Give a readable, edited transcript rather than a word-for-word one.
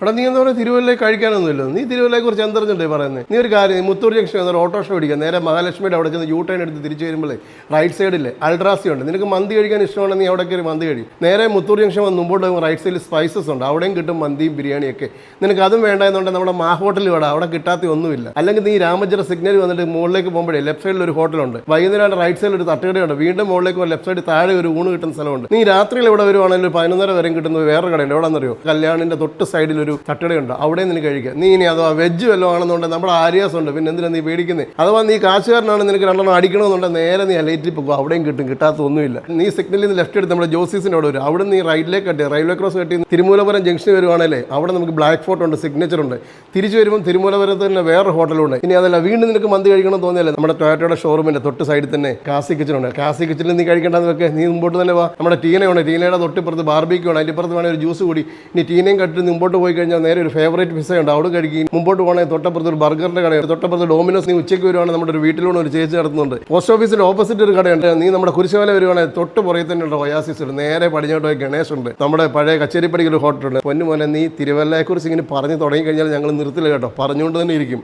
അവിടെ നീ എന്താ പറയുക തിരുവല്ലയിൽ കഴിക്കാനൊന്നുമില്ല. നീ തിരുവല്ലയെ കുറിച്ച് എന്തറിഞ്ഞിട്ടേ പറയുന്നത്? നീ ഒരു കാര്യം മുത്തൂർ ജംഗ്ഷൻ എന്നൊരു ഓട്ടോറിക്ഷ പിടിക്കുക, നേരെ മഹാലക്ഷ്മിയുടെ അവിടെ ചെന്ന് യൂ ടേൺ എടുത്ത് തിരിച്ചു വരുമ്പോഴേ റൈറ്റ് സൈഡിൽ അൾട്രാസി ഉണ്ട്. നിനക്ക് മന്തി കഴിക്കാൻ ഇഷ്ടമാണെങ്കിൽ നീ അവിടെ കയറി മന്തി കഴിയും. നേരെ മുത്തൂർ ജംഗ്ഷൻ വന്ന് മുമ്പോട്ട് റൈറ്റ് സൈഡിൽ സ്പൈസസ് ഉണ്ട്, അവിടെയും കിട്ടും മന്തിയും ബിരിയാണിയൊക്കെ. നിനക്ക് അതും വേണ്ടതെന്നുണ്ടെങ്കിൽ നമ്മുടെ മാ ഹോട്ടലിൽ വേണം, അവിടെ കിട്ടാത്ത ഒന്നുമില്ല. അല്ലെങ്കിൽ നീ രാമചന്ദ്ര സിഗ്നൽ വന്നിട്ട് മുകളിലേക്ക് പോകുമ്പോഴേ ലെഫ്റ്റ് സൈഡിൽ ഒരു ഹോട്ടലുണ്ട്, വൈകുന്നേരം റൈറ്റ് സൈഡിൽ ഒരു തട്ടുകടയുണ്ട്, വീണ്ടും മുകളിലേക്ക് ലെഫ്റ്റ് സൈഡിൽ താഴെ ഒരു ഊണ് കിട്ടുന്ന സ്ഥലമുണ്ട്. നീ രാത്രിയിൽ ഇവിടെ വരുവാണെങ്കിൽ 11:30 വരെ കിട്ടുന്ന വേറെ കടയുണ്ട്. എവിടെ നിന്നറിയോ? കല്യാണിന്റെ തൊട്ട് സൈഡിൽ ഒരു തട്ടുകടയുണ്ട്, അവിടെ നിന്ന് കഴിക്കുക. നീ ഇനി അഥവാ വെജ് വല്ലതും ആണെന്നുണ്ടെങ്കിൽ നമ്മുടെ ആര്യാസ് ഉണ്ട്, പിന്നെ എന്തിനാ നീ പേടിക്കുന്നത്? അഥവാ നീ കാശുകാരനാണ്, നിനക്ക് 2 അടിക്കണമെന്നുണ്ടെങ്കിൽ നേരെ നീ ലൈറ്റിൽ പോകും, അവിടെയും കിട്ടും, കിട്ടാത്ത ഒന്നുമില്ല. നീ സിഗ്നലിൽ നിന്ന് ലെഫ്റ്റ് എടുത്ത് നമ്മുടെ ജോസീസിൻ്റെ അവിടെ വരും, അവിടെ നീ റൈറ്റിലേക്ക് കട്ടി റെയിൽവേ ക്രോസ് കട്ടി തിരുമൂലപുരം ജംഗ്ഷൻ വരുവാണല്ലേ, അവിടെ നമുക്ക് ബ്ലാക്ക് ഫോർട്ട് ഉണ്ട്, സിഗ്നേച്ചർ ഉണ്ട്. തിരിച്ചു വരുമ്പോൾ തിരുമൂലപുരത്ത് തന്നെ വേറെ ഹോട്ടലുണ്ട്. ഇനി അതല്ല വീണ്ടും നിനക്ക് മന്തി കഴിക്കണം തോന്നിയല്ലേ, നമ്മുടെ ടൊയോട്ടയുടെ ഷോറൂമിന്റെ തൊട്ട് സൈഡിൽ തന്നെ കാസി കിച്ചൺ ഉണ്ട്. കാസി കിച്ചണിൽ നീ കഴിക്കേണ്ടതെന്ന് വെക്കെ, നീ മുമ്പോട്ട് തന്നെ വാ. നമ്മുടെ ടീനയുണ്ട്, ടീനയുടെ തൊട്ടിപ്പുറത്ത് ബാർബിക്യൂ ആണ്, അതിൻ്റെ ഇപ്പുറത്ത് വേണമെങ്കിൽ ഒരു ജ്യൂസ് കൂടി. ഇനി ടീനയും കട്ടിട്ട് മുമ്പോട്ട് പോയി കഴിഞ്ഞാൽ നേരെ ഒരു ഫേവറേറ്റ് പിസ്സ ഉണ്ട്, അവിടെ കഴിക്കും. മുമ്പോട്ട് പോകണമെങ്കിൽ തൊട്ടപ്പുറത്ത് ഒരു ബർഗറിന്റെ കടയുണ്ട്, തൊട്ടപ്പുറത്ത് ഡോമിനോസ്. നീ ഉച്ചയ്ക്ക് വരുവാണെങ്കിൽ നമ്മുടെ ഒരു വീട്ടിലൂടെ ഒരു ചേച്ചി നടത്തുന്നുണ്ട്. പോസ്റ്റ് ഓഫീസിന്റെ ഓപ്പോസിറ്റ് ഒരു കടയുണ്ട്. നീ നമ്മുടെ കുരിശുമല വരുവാണെങ്കിൽ തൊട്ട് പുറത്ത് തന്നെ ഉണ്ട് ഒയാസിസ് ഉണ്ട്. നേരെ പടിഞ്ഞോട്ട് പോയി ഗണേഷ് ഉണ്ട്, നമ്മുടെ പഴയ കച്ചേരിപ്പടിക്ക് ഒരു ഹോട്ടലുണ്ട്. പൊന്നു മോനെ, നീ തിരുവല്ലയെക്കുറിച്ച് ഇങ്ങനെ പറഞ്ഞു തുടങ്ങി കഴിഞ്ഞാൽ ഞങ്ങൾ നിർത്തില്ല കേട്ടോ, പറഞ്ഞുകൊണ്ട് തന്നെ ഇരിക്കും.